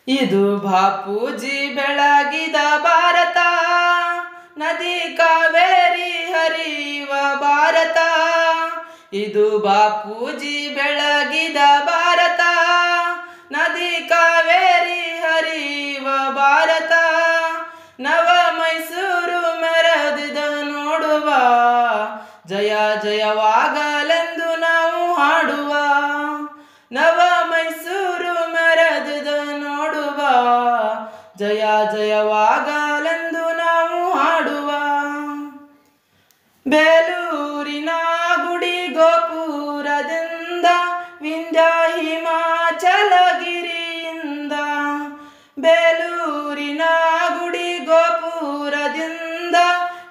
ಇದು ಬಾಪೂಜಿ ಬೆಳಗಿದ ಭಾರತ, ನದಿ ಕಾವೇರಿ ಹರಿಯುವ ಭಾರತ. ಇದು ಬಾಪೂಜಿ ಬೆಳಗಿದ ಭಾರತ, ನದಿ ಕಾವೇರಿ ಹರಿಯುವ ಭಾರತ. ನವ ಮೈಸೂರು ಮೆರೆದಿದ ನೋಡುವ, ಜಯ ಜಯವಾಗಲೆಂದು ನಾವು ಹಾಡುವ. ನವ ಮೈಸೂರು ಮೆರೆದಿದ ನೋಡುವ, ಜಯ ಜಯವಾಗಲೆಂದು ನಾವು ಹಾಡುವ. ಬೇಲೂರಿನ ಗುಡಿ ಗೋಪುರದಿಂದ, ವಿಂಧ್ಯ ಹಿಮಾಚಲಗಿರಿಯಿಂದ. ಬೇಲೂರಿನ ಗುಡಿ ಗೋಪುರದಿಂದ,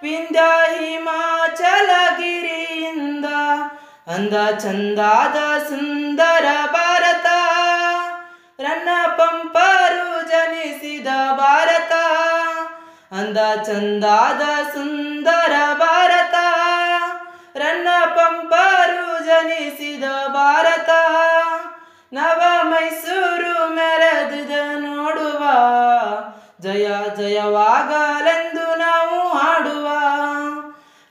ವಿಂಧ್ಯ ಹಿಮಾಚಲಗಿರಿಯಿಂದ. ಅಂದ ಚಂದಾದ ಸುಂದರ ಭಾರತ, ರನ್ನ ಪಂಪರು ಜನಿಸಿದ ಭಾರತ. ಅಂದ ಚಂದಾದ ಸುಂದರ ಭಾರತ, ರನ್ನ ಪಂಪರು ಜನಿಸಿದ ಭಾರತ. ನವ ಮೈಸೂರು ಮೆರೆದಿದ ನೋಡುವ, ಜಯ ಜಯವಾಗಲೆಂದು ನಾವು ಹಾಡುವ.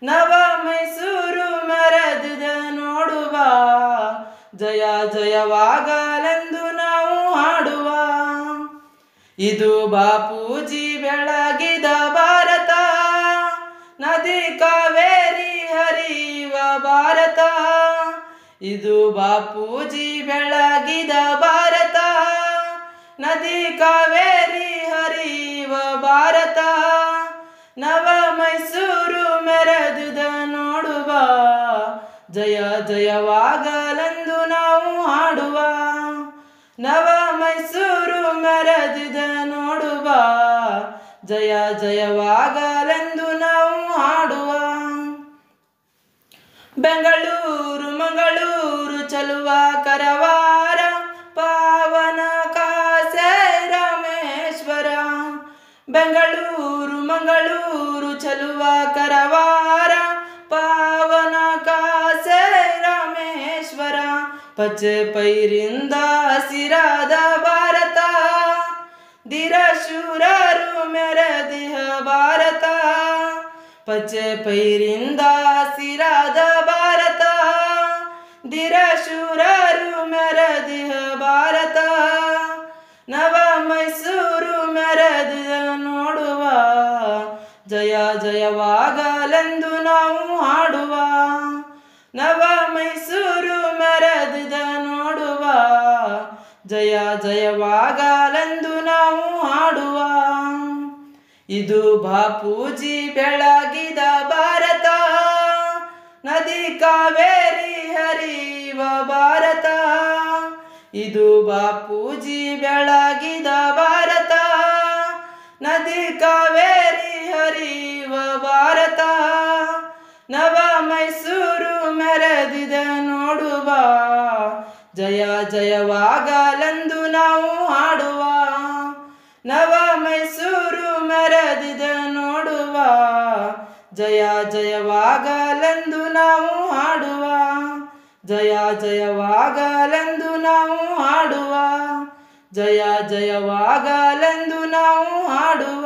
ನವ ಮೈಸೂರು ಮೆರೆದಿದ ನೋಡುವ, ಜಯ ಜಯವಾಗಲೆಂದು ನಾವು ಹಾಡುವ. ಇದು ಬಾಪೂಜಿ ಬೆಳಗಿದ ಭಾರತ, ನದಿ ಕಾವೇರಿ ಹರಿಯುವ ಭಾರತ. ಇದು ಬಾಪೂಜಿ ಬೆಳಗಿದ ಭಾರತ, ನದಿ ಕಾವೇರಿ ಹರಿಯುವ ಭಾರತ. ನವ ಮೈಸೂರು ಮೆರೆದಿದ ನೋಡುವ, ಜಯ ಜಯವಾಗಲೆಂದು ನಾವು ಹಾಡುವ. ನವ ಮೈಸೂರು ಮೆರೆದಿದ ನೋಡುವ, ಜಯ ಜಯವಾಗಲೆಂದು ನಾವು ಹಾಡುವ. ಬೆಂಗಳೂರು ಮಂಗಳೂರು ಚಲುವ ಕರವಾರ, ಪಾವನ ಕಾಸೆ ರಾಮೇಶ್ವರ. ಬೆಂಗಳೂರು ಮಂಗಳೂರು ಚಲುವ ಕರವಾರ, ಪಾವನ ಕಾಸೆ ರಾಮೇಶ್ವರ. ಪಚ್ಚೆ ಪೈರಿಂದ ಹಸಿರಾದ ಭಾರತ, ಧೀರ ಶೂರರು ಮೆರೆದಿಹ ಭಾರತ. ಪಚ್ಚೆ ಪೈರಿಂದ ಹಸಿರಾದ ಭಾರತ, ಧೀರ ಶೂರರು ಮೆರೆದಿಹ ಭಾರತ. ನವ ಮೈಸೂರು ಮೆರೆದಿದ ನೋಡುವ, ಜಯ ಜಯವಾಗಲೆಂದು ನಾವು ಹಾಡುವ. ನವ ಮೈಸೂರು ಮೆರೆದಿದ ನೋಡುವ, ಜಯ ಜಯವಾಗಲೆಂದು ನಾವು ಹಾಡುವ. ಇದು ಬಾಪೂಜಿ ಬೆಳಗಿದ ಭಾರತ, ನದಿ ಕಾವೇರಿ ಹರಿಯುವ ಭಾರತ. ಇದು ಬಾಪೂಜಿ ಬೆಳಗಿದ ಭಾರತ, ನದಿ ಕಾವೇರಿ ಹರಿಯುವ ಭಾರತ. ನವ ಮೈಸೂರು ಮೆರೆದಿದ ನೋಡುವ, ಜಯ ಜಯವಾಗಲೆಂದು ನಾವು ಹಾಡುವ. ನವ ಮೈಸೂರು ಮೆರೆದಿದ ನೋಡುವ, ಜಯ ಜಯವಾಗಲೆಂದು ನಾವು ಹಾಡುವ. ಜಯ ಜಯವಾಗಲೆಂದು ನಾವು ಹಾಡುವ, ಜಯ ಜಯವಾಗಲೆಂದು ನಾವು ಹಾಡುವ.